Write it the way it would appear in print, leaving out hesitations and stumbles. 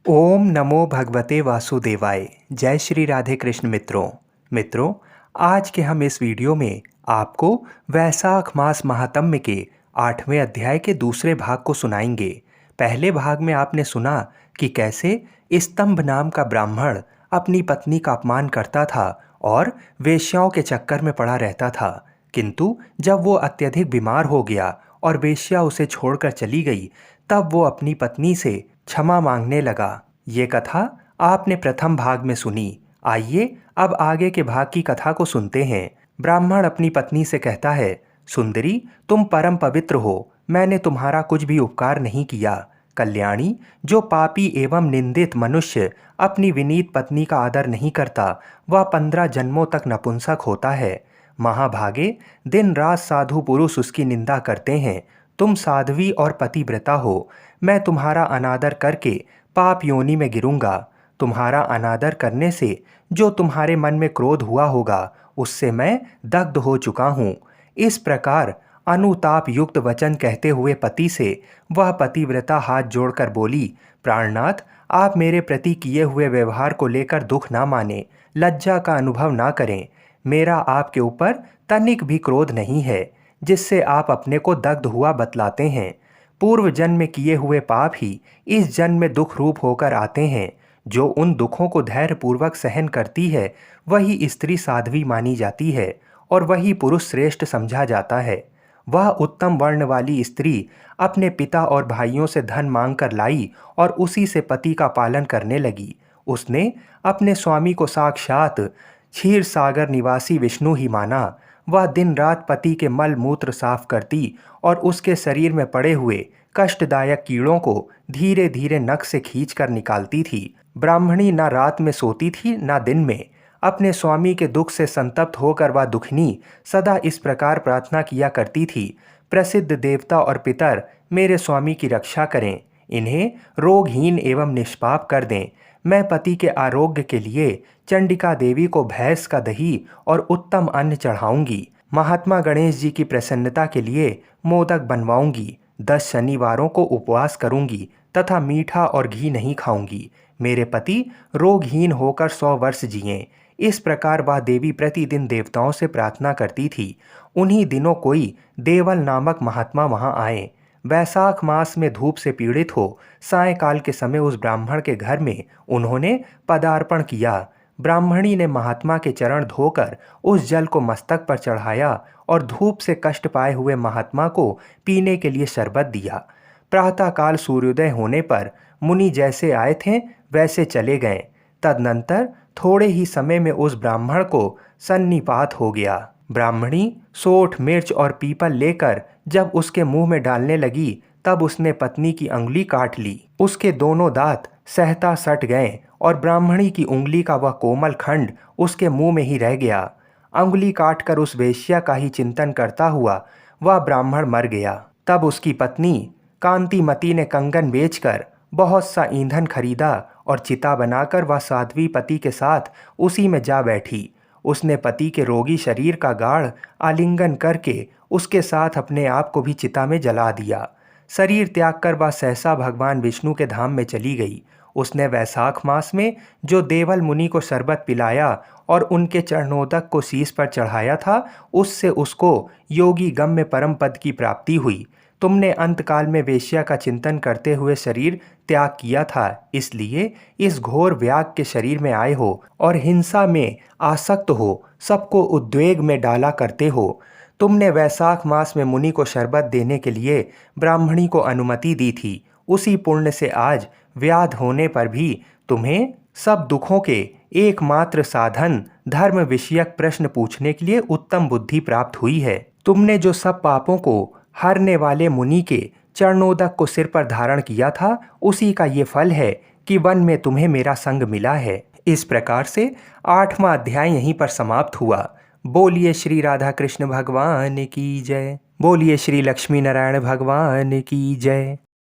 ओम नमो भगवते वासुदेवाय। जय श्री राधे कृष्ण मित्रों, आज के हम इस वीडियो में आपको वैशाख मास महात्म्य के 8वें अध्याय के दूसरे भाग को सुनाएंगे। पहले भाग में आपने सुना कि कैसे स्तंभ नाम का ब्राह्मण अपनी पत्नी का अपमान करता था और वेश्याओं के चक्कर में पड़ा रहता था, किंतु जब वो अत्यधिक बीमार हो गया और वेश्या उसे छोड़कर चली गई, तब वो अपनी पत्नी से क्षमा मांगने लगा। ये कथा आपने प्रथम भाग में सुनी। आइए अब आगे के भाग की कथा को सुनते हैं। ब्राह्मण अपनी पत्नी से कहता है, सुंदरी, तुम परम पवित्र हो, मैंने तुम्हारा कुछ भी उपकार नहीं किया। कल्याणी, जो पापी एवं निंदित मनुष्य अपनी विनीत पत्नी का आदर नहीं करता, वह 15 जन्मों तक नपुंसक होता है। महाभागे, दिन रात साधु पुरुष उसकी निंदा करते हैं। तुम साध्वी और पतिव्रता हो, मैं तुम्हारा अनादर करके पाप योनि में गिरूंगा। तुम्हारा अनादर करने से जो तुम्हारे मन में क्रोध हुआ होगा, उससे मैं दग्ध हो चुका हूँ। इस प्रकार अनुताप युक्त वचन कहते हुए पति से वह पतिव्रता हाथ जोड़कर बोली, प्राणनाथ, आप मेरे प्रति किए हुए व्यवहार को लेकर दुख ना माने, लज्जा का अनुभव ना करें। मेरा आपके ऊपर तनिक भी क्रोध नहीं है, जिससे आप अपने को दग्ध हुआ बतलाते हैं। पूर्व जन्म में किए हुए पाप ही इस जन्म में दुख रूप होकर आते हैं। जो उन दुखों को धैर्यपूर्वक सहन करती है, वही स्त्री साध्वी मानी जाती है और वही पुरुष श्रेष्ठ समझा जाता है। वह उत्तम वर्ण वाली स्त्री अपने पिता और भाइयों से धन मांग कर लाई और उसी से पति का पालन करने लगी। उसने अपने स्वामी को साक्षात क्षीर सागर निवासी विष्णु ही माना। वह दिन रात पति के मल मूत्र साफ करती और उसके शरीर में पड़े हुए कष्टदायक कीड़ों को धीरे धीरे नख से खींचकर निकालती थी। ब्राह्मणी न रात में सोती थी न दिन में। अपने स्वामी के दुख से संतप्त होकर वह दुखनी सदा इस प्रकार प्रार्थना किया करती थी, प्रसिद्ध देवता और पितर मेरे स्वामी की रक्षा करें, इन्हें रोगहीन एवं निष्पाप कर दें। मैं पति के आरोग्य के लिए चंडिका देवी को भैंस का दही और उत्तम अन्न चढ़ाऊंगी। महात्मा गणेश जी की प्रसन्नता के लिए मोदक बनवाऊंगी। 10 शनिवारों को उपवास करूंगी तथा मीठा और घी नहीं खाऊंगी। मेरे पति रोगहीन होकर 100 वर्ष जिएं। इस प्रकार वह देवी प्रतिदिन देवताओं से प्रार्थना करती थी। उन्हीं दिनों कोई देवल नामक महात्मा वहां आए। वैशाख मास में धूप से पीड़ित हो सायंकाल के समय उस ब्राह्मण के घर में उन्होंने पदार्पण किया। ब्राह्मणी ने महात्मा के चरण धोकर उस जल को मस्तक पर चढ़ाया और धूप से कष्ट पाए हुए महात्मा को पीने के लिए शरबत दिया। प्रातःकाल सूर्योदय होने पर मुनि जैसे आए थे वैसे चले गए। तदनंतर थोड़े ही समय में उस ब्राह्मण को सन्निपात हो गया। ब्राह्मणी सोठ, मिर्च और पीपल लेकर जब उसके मुंह में डालने लगी, तब उसने पत्नी की अंगुली काट ली। उसके दोनों दांत सहता सट गए और ब्राह्मणी की उंगली का वह कोमल खंड उसके मुंह में ही रह गया। अंगुली काटकर उस वेश्या का ही चिंतन करता हुआ वह ब्राह्मण मर गया। तब उसकी पत्नी कांतिमती ने कंगन बेचकर बहुत सा ईंधन खरीदा और चिता बनाकर वह साध्वी पति के साथ उसी में जा बैठी। उसने पति के रोगी शरीर का गाढ़ आलिंगन करके उसके साथ अपने आप को भी चिता में जला दिया। शरीर त्याग कर वह सहसा भगवान विष्णु के धाम में चली गई। उसने वैशाख मास में जो देवल मुनि को शरबत पिलाया और उनके चरणोदक को शीश पर चढ़ाया था, उससे उसको योगी गम्य परम पद की प्राप्ति हुई। तुमने अंतकाल में वेश्या का चिंतन करते हुए शरीर त्याग किया था, इसलिए इस घोर व्याग के शरीर में आए हो और हिंसा में आसक्त हो, सबको उद्वेग में डाला करते हो। तुमने वैशाख मास में मुनि को शरबत देने के लिए ब्राह्मणी को अनुमति दी थी। उसी पुण्य से आज व्याध होने पर भी तुम्हें सब दुखों के एकमात्र साधन धर्म विषयक प्रश्न पूछने के लिए उत्तम बुद्धि प्राप्त हुई है। तुमने जो सब पापों को हरने वाले मुनि के चरणोदक को सिर पर धारण किया था, उसी का ये फल है कि वन में तुम्हें मेरा संग मिला है। इस प्रकार से 8वां अध्याय यहीं पर समाप्त हुआ। बोलिए श्री राधा कृष्ण भगवान की जय। बोलिए श्री लक्ष्मी नारायण भगवान की जय।